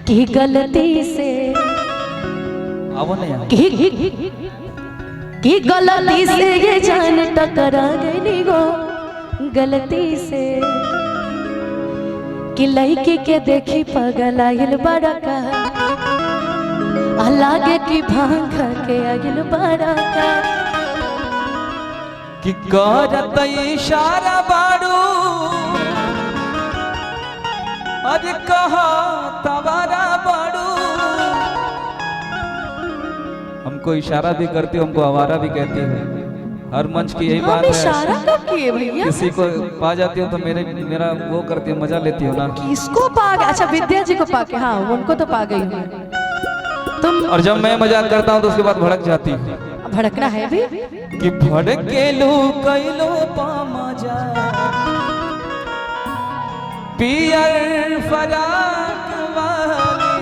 की गलती से की गलती से ये जान टकरा गई गो गलती से कि लड़की के देखी पगल आइल बड़ा का लागे कि भांग के आइल बड़ा का कि करत इशारा बाड़ू अरे कहा तवारा बाड़ू। हमको इशारा भी करती हो, हमको आवारा भी कहती है। हर मंच की यही बात है। इशारा कब किए भैया? किसी को पा जाती हो तो मेरा वो करती हो, मजा लेती हो ना। किसको पा गए? अच्छा विद्या जी को पाके, हाँ उनको तो पा गई हूँ तुम। और जब मैं मजाक करता हूँ तो उसके बाद भड़क जाती है। भड़कना है भी कि भड़के लो कैलो पा मजा पियर फराक वाली।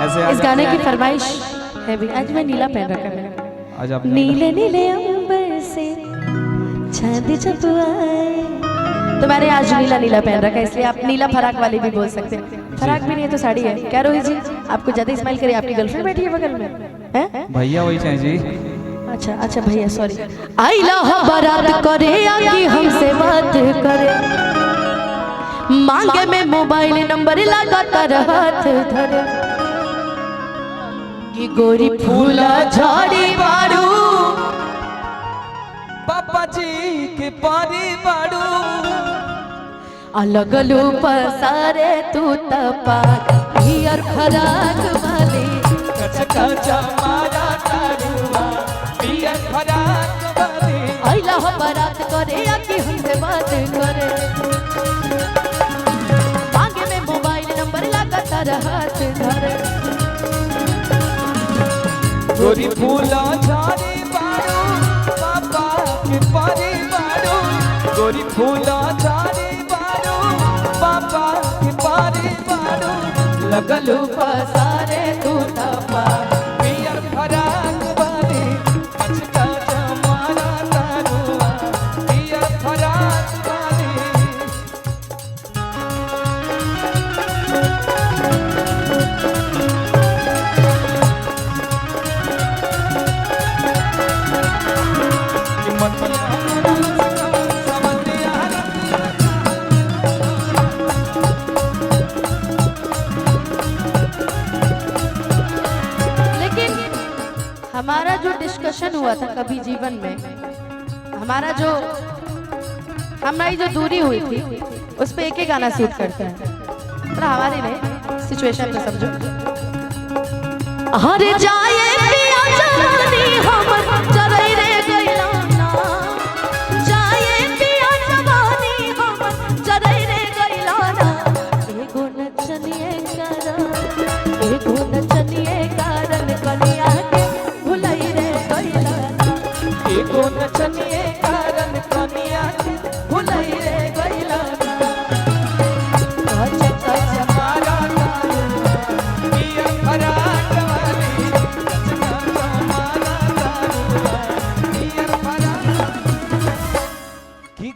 ऐसे इस गाने की फरमाइश है भी। आज मैं नीला पहन रखा है। आज आप नीले नीले अंबर से चांद जब आए, तो मैंने आज नीला नीला पहन रखा है, इसलिए आप नीला फराक वाली भी बोल सकते हैं। फराक भी नहीं है तो साड़ी है। क्या रोहित जी आपको ज्यादा स्माइल करे? आपकी गर्लफ्रेंड बैठी है बगल में है? भैया वही चाहिए जी। अच्छा अच्छा भैया सॉरी। आइला हो बारात करे आगे हमसे बात करे, मांगे में मोबाइल नंबर लगातार हाथ धरे कि गोरी फूला झाड़ी बाड़ू पापा जी के पारी बाड़ू अलग लो पसारे तू तपा हियर फराक वाली कचा मारा तारुआ पियर फराक वाली। आइला हो बारात करे आके हमसे बात करे, मांगे में मोबाइल नंबर लगातार हाथ धरे गोरी फूला झाड़ी बाड़ू पापा के पारी बाड़ू। गोरी फूला झाड़ी बाड़ू पापा के पारी बाड़ू लगलू पसारे तू तपा पियर फराक वाली कचका जमाना तारुआ पियर फराक वाली। हमारा जो डिस्कशन हुआ था कभी जीवन में, हमारा जो हमारी जो दूरी हुई थी उस पे एक ही गाना सूट करता है। तो हमारी नहीं, सिचुएशन को समझो। हर जाए पिया जवानी हम चरई रे गइला ना, जाए पिया जवानी हम चरई रे गइला ना। एगो नचनिए कारण, एगो नचनिए कारण कनिया एगो नचनिए कारण कनिया भुलई रे गइला मारा तारुआ पियर फराक वाली कचका मारा तारुआ पियर फराक। की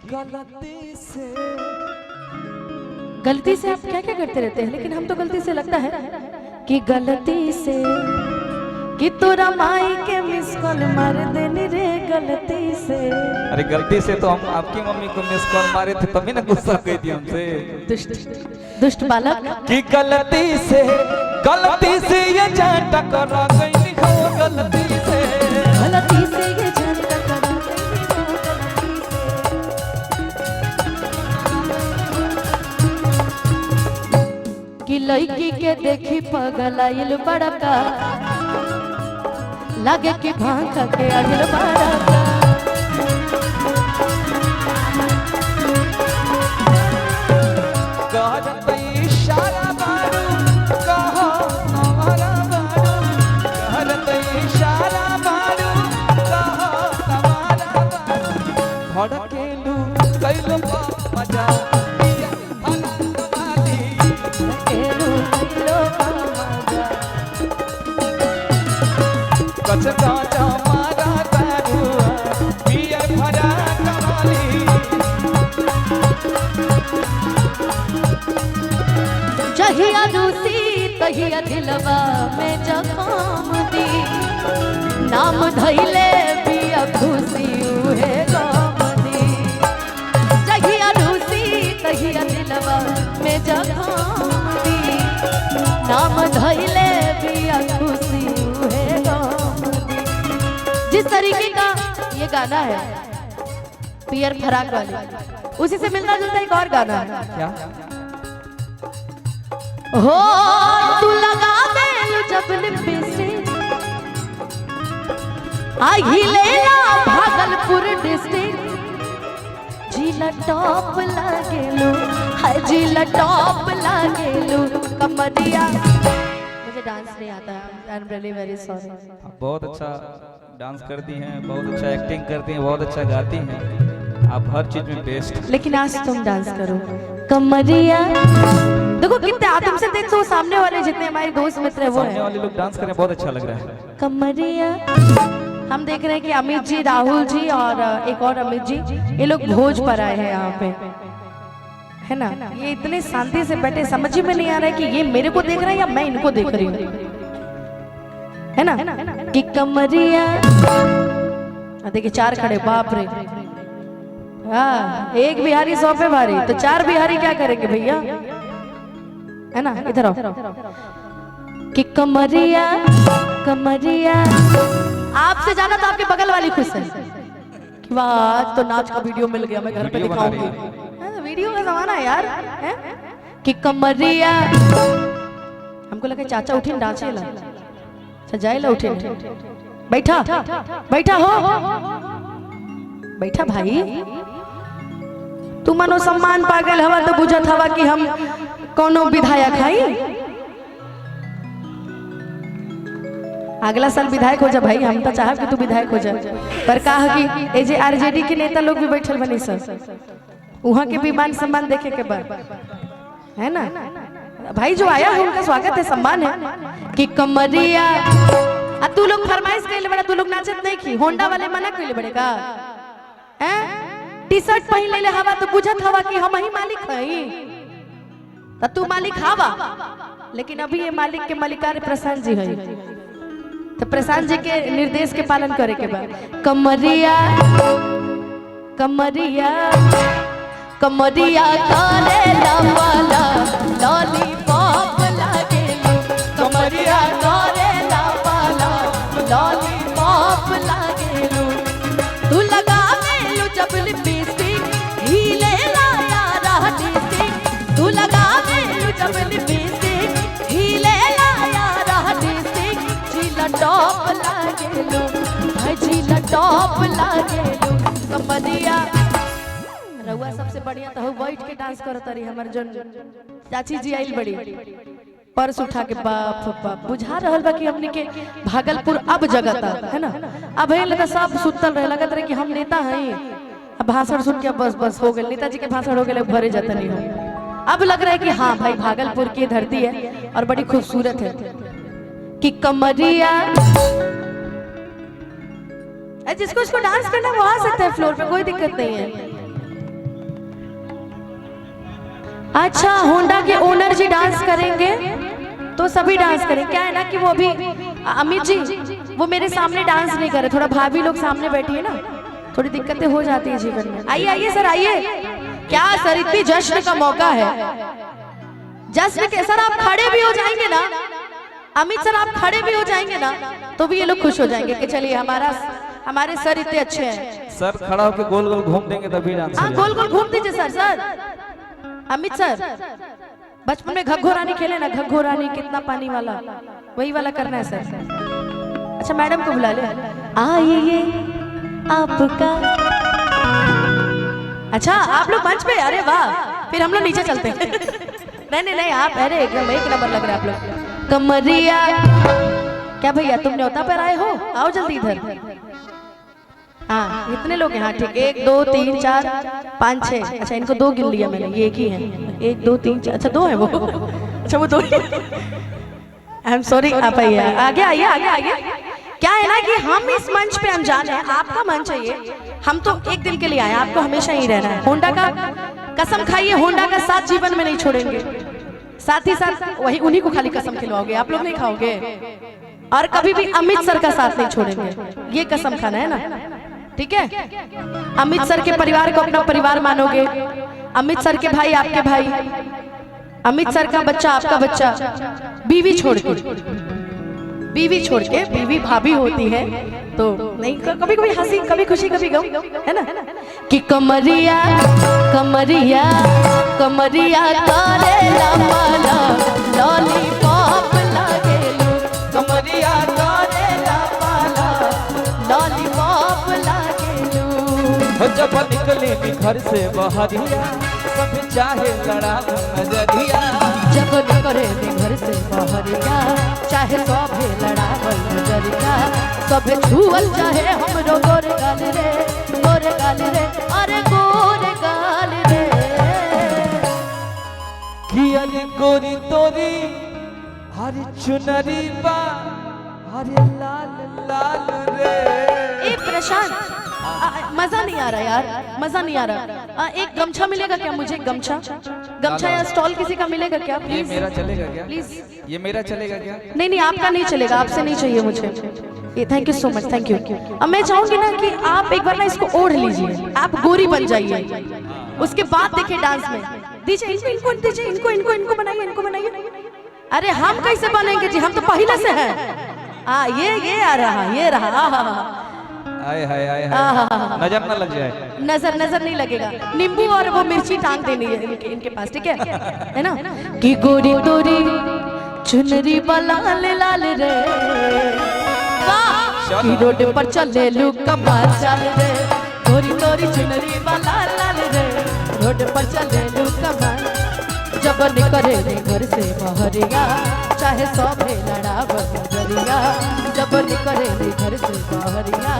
गलती से आप क्या क्या करते रहते हैं, लेकिन हम तो गलती से लगता है कि गलती से कि तोरा माई के मिस कॉल मार देनी रे गलती से। अरे गलती से तो हम आपकी मम्मी को मिस कॉल मारे थे तभी ना गुस्सा कर दिया हमसे। दुष्ट बालक कि गलती से ये जान टकरा गई हो गलती से ये जान टकरा गई हो गलती से। कि लड़की के देखी पगल आइल बड़का लागे कि भांग के आइल बड़का। करत इशारा बाड़ू कहा तवारा बाड़ू। करत इशारा बाड़ू कहा तवारा बाड़ू भड़केलू कैलो मजा पियर फराक वाली भड़केलू कैलो मजा कचका जमाना तारुआ पियर फराक वाली। जहिया रूसी तहिया दिलवा में जखम दी नाम धैले बिया खुशी उहे गम दी जहिया रूसी तहिया दिलवा में जखम दी नाम धैले बिया खुशी उहे गम दी। जिस तरीके का ये गाना है पियर फराक वाली, उसी से मिलता जुलता एक और गाना है क्या? हो तू लगा दे जब लिपस्टिक आई लेला भागलपुर डिस्ट्रिक्ट जिला टॉप लागेलू हाय जिला टॉप लागेलू कमरिया। मुझे डांस नहीं आता है, I am really very sorry. आप बहुत अच्छा डांस करती हैं, बहुत अच्छा एक्टिंग करती हैं, बहुत अच्छा गाती हैं, आप हर चीज में बेस्ट। लेकिन आज तुम डांस करो कमरिया। देखो कितने आदम से देखो तो सामने वाले जितने हमारे दोस्त मित्र हैं वो सामने है वाले लोग डांस करें बहुत अच्छा लग रहा है। कमरिया। हम देख रहे हैं कि अमित जी, राहुल जी और एक और अमित जी, ये लोग भोज पर आए हैं यहाँ पे, है ना। ये इतने शांति से बैठे, समझ में नहीं आ रहा है कि ये मेरे को देख रहा है या मैं इनको देख रही हूँ, है ना। कि कमरिया देखिए 4 खड़े, बाप रे। हाँ, एक बिहारी 100 पे भारी, तो 4 बिहारी क्या करेंगे भैया, है ना। इधर आओ। कि कमरिया कमरिया। आपसे जाना तो आपके बगल वाली खुश है कि वाह आज तो नाच का वीडियो मिल गया, मैं घर पे दिखाऊंगी। वीडियो का जमाना है यार, है? कि कमरिया। हमको लगा चाचा उठे डांचे ला, सजाए ला उठे। बैठा बैठा हो, बैठा भाई। तू मनो सम्मान पागल हवा तो बुझत हवा कि हम कोनो विधायक हई। अगला साल विधायक हो जा भाई, हम तो चाहब कि तू विधायक हो जा, पर कहा कि ए जे आरजेडी के नेता लोग भी बैठल बनी सब, वहां के भी मान सम्मान देखे के बाद, है ना भाई। जो आया है उनका स्वागत है, सम्मान है। कि कमरिया। तू लोग फरमाइश कैले बड़ा, तू लोग नाचत नहीं की, होंडा वाले मना कैले बड़े का, हैं? टी शर्ट पहन ले हवा तो बुझत हवा कि हम ही मालिक हई, तो तू मालिक हवा। लेकिन अभी ये मालिक के मालिकार प्रशांत जी है, तो प्रशांत जी के निर्देश के पालन करे के बाद। कमरिया कमरिया कमरिया करे लावाला लॉलीपॉप लागे, कमरिया करे लावाला लॉलीपॉप लागे। तू लगा मेलू जब लिपस्टिक हिले लाया रहती, तू लगा मेलू जब लिपस्टिक हिले लाया रहती। जिला टॉप लागेलू भाई जिला टॉप लागेलू कमरिया। रउआ सबसे बढ़िया तो बैठ के डांस करत रही हमर जन चाची जी आइल बड़ी, पर्स उठा के बाप बाप बुझा रहल बा कि हमनी के भागलपुर अब जगता, है ना। अब है लगा सब सुतल रहे, लगत रहे कि हम नेता हई। अब भाषण सुन के बस बस हो गए, नेताजी के भाषण हो गए, भरे जाता नहीं हो। अब लग रहा है कि हाँ भाई भागलपुर की धरती है और बड़ी खूबसूरत है। कि कमरिया। जिसको इसको डांस करना वो आ सकता है फ्लोर पे, कोई दिक्कत नहीं है। अच्छा, होंडा के ओनर जी डांस करेंगे तो सभी डांस करें। क्या है ना कि वो अभी अमित जी वो मेरे सामने डांस नहीं करे, थोड़ा भाभी लोग सामने बैठी है ना, थोड़ी दिक्कतें हो जाती है जीवन में। आइए आइए सर आइए। क्या सर, इतनी जश्न का मौका है, जश्न के सर आप खड़े भी हो जाएंगे ना, अमित सर आप खड़े भी हो जाएंगे ना तो भी ये लोग खुश हो जाएंगे कि चलिए हमारे सर इतने अच्छे हैं। सर खड़ा होकर गोल गोल घूम देंगे तभी डांस। हाँ गोल गोल घूम दीजिए सर। सर अमित सर बचपन में घग्घो रानी खेले ना, घग्घो रानी कितना पानी वाला, वही वाला करना है सर। अच्छा मैडम को बुला ले। आइए आपका। अच्छा आप लोग मंच पे, अरे वाह, फिर हम लोग नीचे चलते हैं। नहीं आप अरे एकदम एक नंबर लग रहा है आप लोग। कमरिया। क्या भैया तुम न्योता पर आए हो, आओ जल्दी इधर। हाँ इतने लोग हैं, हाँ ठीक, 1 2 3 4 5 6। अच्छा इनको 2 गिन लिया मैंने, ये एक ही है। 1 2 3 4, अच्छा 2 है वो। अच्छा वो 2 आई एम सॉरी। आप आइए, आगे आइए आगे आइए। क्या है ना कि हम इस मंच पे अनजान है, आपका मंच है ये, हम तो एक दिन के लिए आए, आपको हमेशा ही रहना है। होंडा का कसम खाइए, होंडा का साथ जीवन में नहीं छोड़ेंगे। साथ ही साथ वही उन्हीं को खाली कसम खिलवाओगे, आप लोग नहीं खाओगे। और कभी भी अमित सर का साथ नहीं छोड़ेंगे, ये कसम खाना है ना, ठीक है। अमित सर के परिवार को अपना परिवार मानोगे, अमित सर के भाई आपके भाई, अमित सर का बच्चा आपका बच्चा, बीवी छोड़ के, बीवी छोड़ के, बीवी भाभी होती है तो नहीं, कभी कभी हंसी, कभी खुशी, कभी गम, है ना, कि कमरिया कमरिया कमरिया करेला पाला लॉलीपॉप लागेलू, कमरिया करेला पाला लॉलीपॉप लागेलू। जब निकले घर से बहरिया सब चाहे लड़ा नजरिया, जब निकले घर से बहरिया चाहे सभे लड़ावल नजरिया, सभे छुअल चाहे हमरो गोर गाल रे, गोर गाल रे, अरे गोर गाल रे। कियन गोरी तोरी हरी चुनरी बा हरे लाल लाल रे। एक प्रशांत, मजा नहीं आ रहा यार, मजा नहीं आ रहा। एक गमछा मिलेगा क्या मुझे, गमछा, गमछा या स्टॉल किसी का मिलेगा क्या ये प्लीज? मेरा चलेगा क्या प्लीज? ये मेरा चलेगा क्या? नहीं नहीं, आपका नहीं चलेगा, आपसे नहीं चाहिए मुझे ये। Thank you so much, thank you. अब मैं चाहूंगी ना कि आप एक बार ना इसको ओढ़ लीजिए, आप गोरी बन जाइए, उसके बाद देखिए डांस में। दीजिए इनको, इनको दीजिए, इनको इनको इनको बनाइए, इनको बनाइए। अरे हम कैसे बनेंगे जी, हम तो पहले से हैं। ये आ रहा, ये रहा। आए हाय आए हाय, नजर ना लग जाए। नजर नजर नहीं लगेगा, नींबू और वो मिर्ची टांग देनी है इनके पास, ठीक है ना। कि गोरी तोरी चुनरी लाल लाल रे, कि रोड पर चले लू कमाल चाल रे, गोरी तोरी चुनरी लाल लाल रे, रोड पर चले लू कमाल। जब निकले घर से बहरिया चाहे सभे लड़ावल नजरिया, जब निकले घर से बहरिया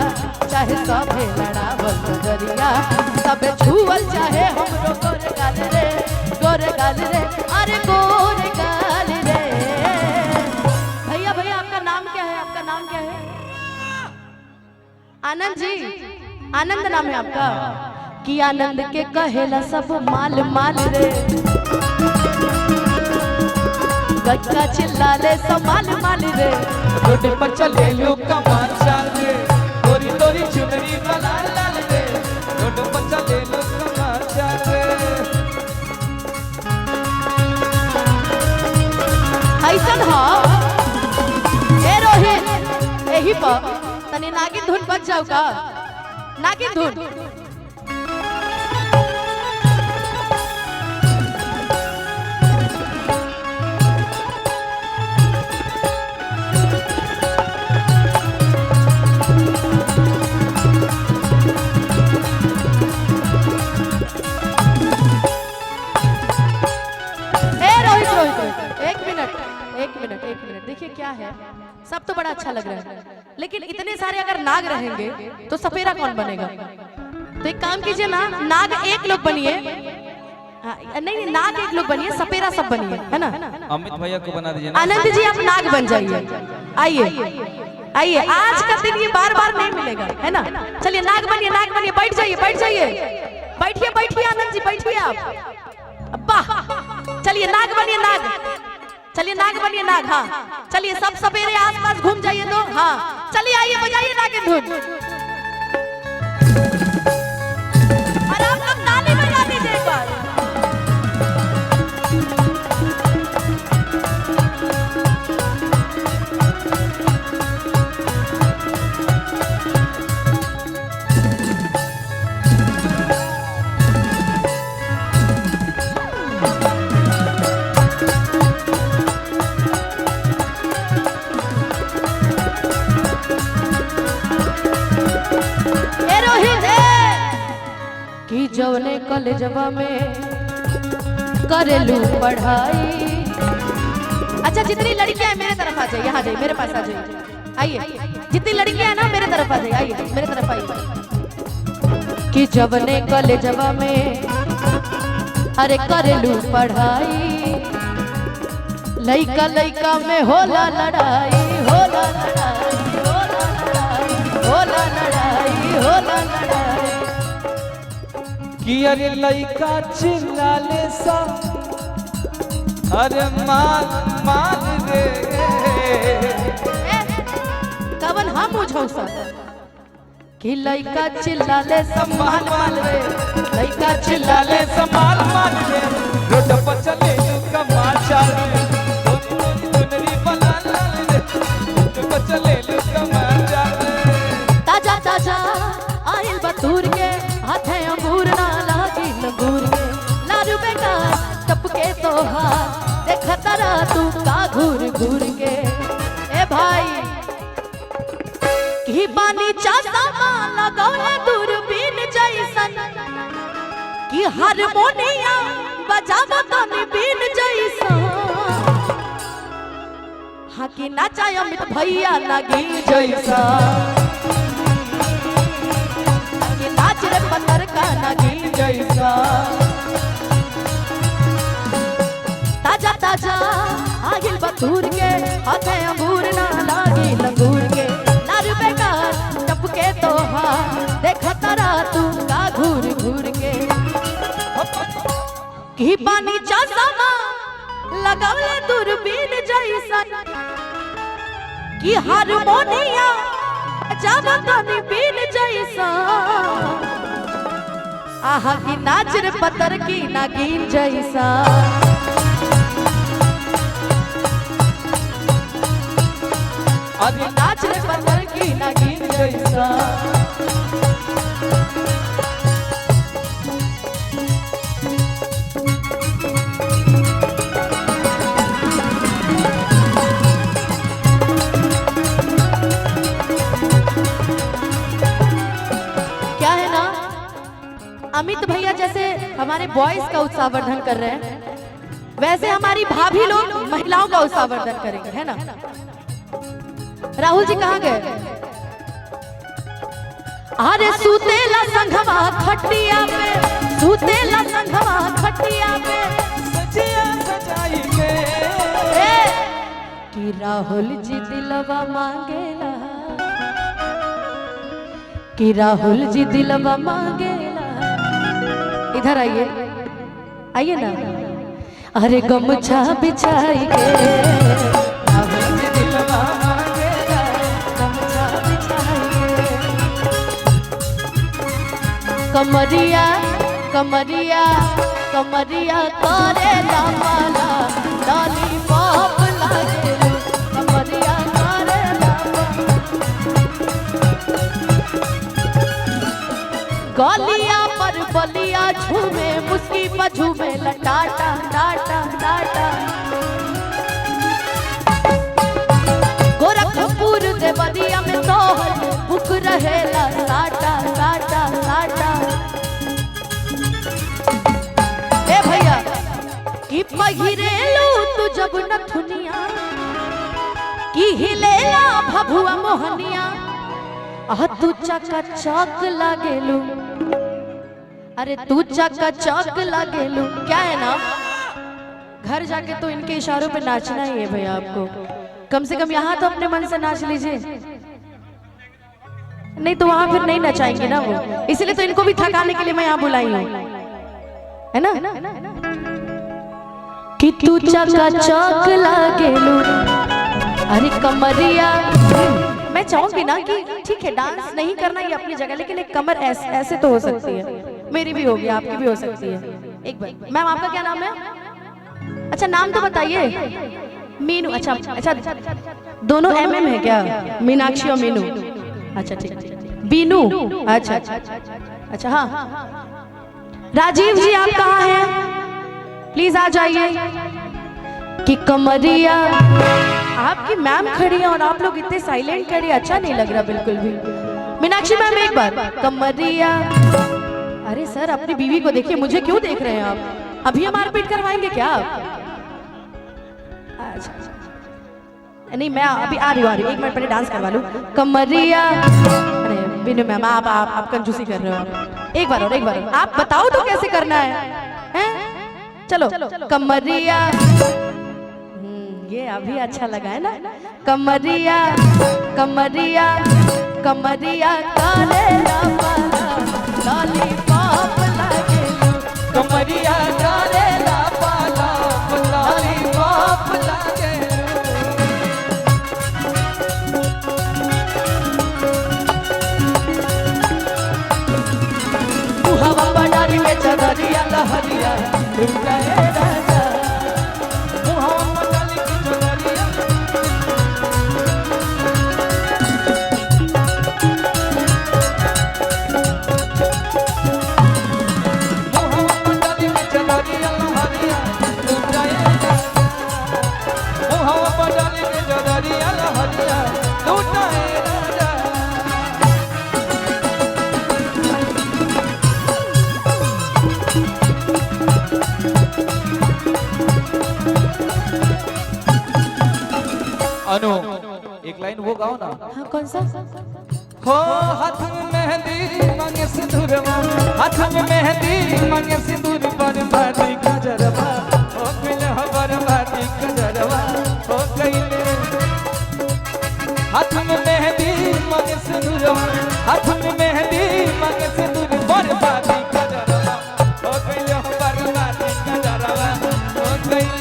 चाहे सभे लड़ावल नजरिया, सब छुअल चाहे हमरो गोर गाल रे, गोर गाल रे, अरे गोर गाल रे। भैया भैया आपका नाम क्या है, आपका नाम क्या है? आनंद जी, आनंद नाम है आपका। कि आनंद के कहेला सब माल माल रे, गच्चा चिल्लाले सब माल माल रे, रोड पर चले लो कमाल चाल रे, गोरी तोरी चुनरी लाल लाल रे, रोड पर चले लो कमाल चाल रे। ऐसन हो ए रोहित, यही पर तनी नागिन धुन बज जाओ का, नागिन धुन। एक मिनट देखिए क्या है, सब तो बड़ा अच्छा लग रहा है, लेकिन इतने सारे अगर नाग रहेंगे तो सपेरा कौन बनेगा? तो एक काम कीजिए ना, नाग एक लोग बनिए, नहीं नाग एक लोग बनिए, सपेरा सब बनिए, है ना। अमित भैया को बना दीजिए। आनंद जी आप नाग बन जाइए, आइए आइए, आज का दिन ये बार बार नहीं मिलेगा, है ना। चलिए नाग बनिए, नाग बनिए, बैठ जाइए, बैठ जाइए, बैठिए बैठिए आनंद जी, बैठिए आप। अब्बा चलिए नाग बनिए, नाग, चलिए नाग बनिए, नाग। हाँ चलिए सब सपेरे आसपास घूम जाइए तो, हाँ चलिए आइए, बजाइए नागिन धुन। और आप लोग ताली बजा दीजिए एक बार। जौने कॉलेजवा में करेलू पढ़ाई। अच्छा जितनी लड़कियां हैं मेरे तरफ आ जाइए, यहाँ जाइए, मेरे पास आ जाइए, आइए। जितनी लड़कियां हैं ना मेरे तरफ आ जाइए, आइए मेरे तरफ आइए। कि जौने कॉलेजवा में अरे करेलू पढ़ाई, लइका लइका में होला लड़ाई, होला लड़ाई, होला लड़ाई, होला लड़ाई, होला लड़ाई। कि अरे लइका चिल्लाले सा अरे मान मान रे कवन हम बुझौ सा कि लइका चिल्लाले सम्मान मान रे लइका चिल्लाले संभाल मान रे रोड पर चले कमाल चाल रे चुनरी बना लाल रे रोड पर चले कमाल चाल रे ताजा ताजा आइल बतूर के हाथे अंगूर ना लागी लंगूर के लारू बेकार टपके तो हाथ देख तरा तू का घूर घूर के ए भाई की बानी चासा माला गौले दूरबीन जैसन की हारमोनिया बजावा तनी बीन जैसन हाँ की नाचाय अमित भैया लगी जैसा कि नाच रे पत्थर का नगी जैसा ताजा ताजा आगिल बतूर के हाथे अंगूर ना लागी लंगूर के लारू बेकार टपके तो हाँ देख तरा तू का घूर घूर के की पानी चासा लगावले दूरबीन जैसन की हारमोनिया जावा तनी बीन जैसा आहा की नाच रे पत्थर की नागिन जैसा अरे नाच रे पत्थर की नागिन जैसा क्या है ना अमित भैया जैसे हमारे बॉयज का उत्साहवर्धन कर रहे हैं वैसे हमारी भाभी लोग महिलाओं का उत्साहवर्धन करेंगे है ना राहुल जी कहाँ गए अरे सूतेला संघवा खटिया पे सूतेला संघवा खटिया पे सजिया सजाई के कि राहुल जी दिलवा मांगेला कि राहुल जी दिलवा मांगेला इधर आइए आइए ना अरे गमछा बिछाई के राहुल जी दिलवा मांगेला गमछा बिछाई के कमरिया कमरिया कमरिया करे लामाला लॉलीपॉप लागे कमरिया करे गलिया पर बलिया झूमे मुस्की पर झूमे लटाटा टाटा टाटा गोरखपुर देवरिया में तोहर भूख रहेला साटा साटा साटा ए भैया कि पहिरेलू तू जब नथुनिया कि हिलेला भभुआ मोहनिया आह तू चका चौक लागेलू अरे तू चका चौक लागेलू क्या है ना घर जाके तो इनके इशारों पे नाचना ही है भैया आपको कम से कम यहाँ तो अपने मन से नाच लीजिए नहीं तो वहां फिर नहीं नचाएंगे ना वो इसलिए तो इनको भी थकाने के लिए मैं यहाँ बुलाई हूँ है ना कि तू चका चौक लागेलू अरे कमरिया मैं चाहूंगी ना कि ठीक है डांस नहीं करना ये अपनी जगह लेकिन एक कमर ऐसे तो हो सकती है मेरी भी होगी आपकी भी हो सकती है एक बार मैम आपका क्या नाम है अच्छा नाम तो बताइए मीनू अच्छा अच्छा दोनों एमएम है क्या मीनाक्षी और मीनू अच्छा ठीक बीनू अच्छा अच्छा हाँ राजीव जी आप कहाँ हैं प्लीज आ जाइए कि कमरिया आपकी मैम खड़ी है और आप लोग इतने साइलेंट खड़ी अच्छा नहीं लग रहा बिल्कुल भी मीनाक्षी मैम एक बार कमरिया अरे सर अपनी बीवी को देखिए मुझे क्यों देख रहे हैं आप अभी हम मारपीट करवाएंगे क्या आप अच्छा नहीं मैं अभी आ रही हूँ एक मिनट पहले डांस करवा लूँ कमरिया अरे बिनु मैम आप कंजूसी कर रहे हो एक बार और आप बताओ तो कैसे करना है चलो कमरिया ये अभी अच्छा लगा है ना कमरिया कमरिया कमरिया करे लॉलीपॉप लागे कमरिया करे लॉलीपॉप अनु एक लाइन वो गाओ ना। हाँ कौन सा? हो हाथ में मेहंदी मांगे सिंदूरवा, हाथ में मेहंदी मांगे सिंदूर, बर्बादी गजरवा हो गइल, बर्बादी गजरवा हो गइल। हाथ में मेहंदी मांगे सिंदूरवा, हाथ में मेहंदी मांगे सिंदूर, बर्बादी गजरवा हो गइल, बर्बादी गजरवा हो गइल।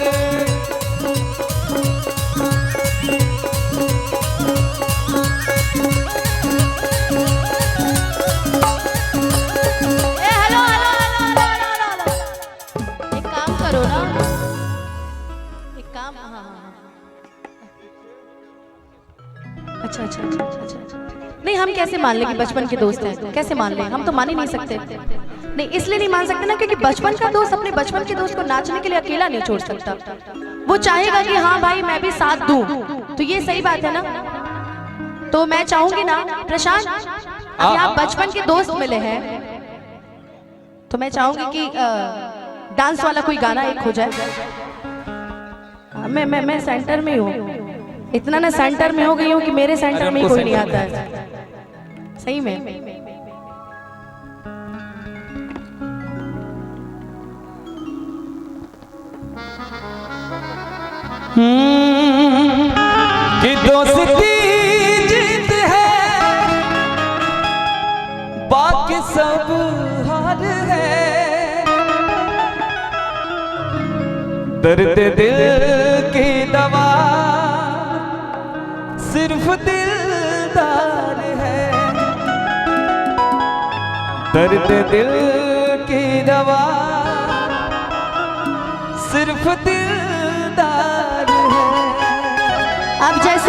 अच्छा अच्छा अच्छा अच्छा। नहीं हम कैसे मान ले कि बचपन के दोस्त हैं? कैसे मान ले? हम तो मान ही नहीं सकते। नहीं इसलिए नहीं मान सकते ना क्योंकि बचपन का दोस्त अपने बचपन के दोस्त को नाचने के लिए अकेला नहीं छोड़ सकता। वो चाहेगा कि हाँ भाई मैं भी साथ दूं, तो ये सही बात है ना। तो मैं चाहूंगी ना प्रशांत, अभी आप बचपन के दोस्त मिले हैं तो मैं चाहूंगी कि डांस वाला कोई गाना एक हो जाए। मैं सेंटर में हूँ, इतना ना सेंटर में हो गई हूँ कि मेरे सेंटर में ही कोई नहीं आता है सही में। कि दोस्ती जीत है बाकी सब हार है, दर्द दिल की दवा सिर्फ दिलदार है, दर्द दिल की दवा सिर्फ दिलदार है। अब जैसे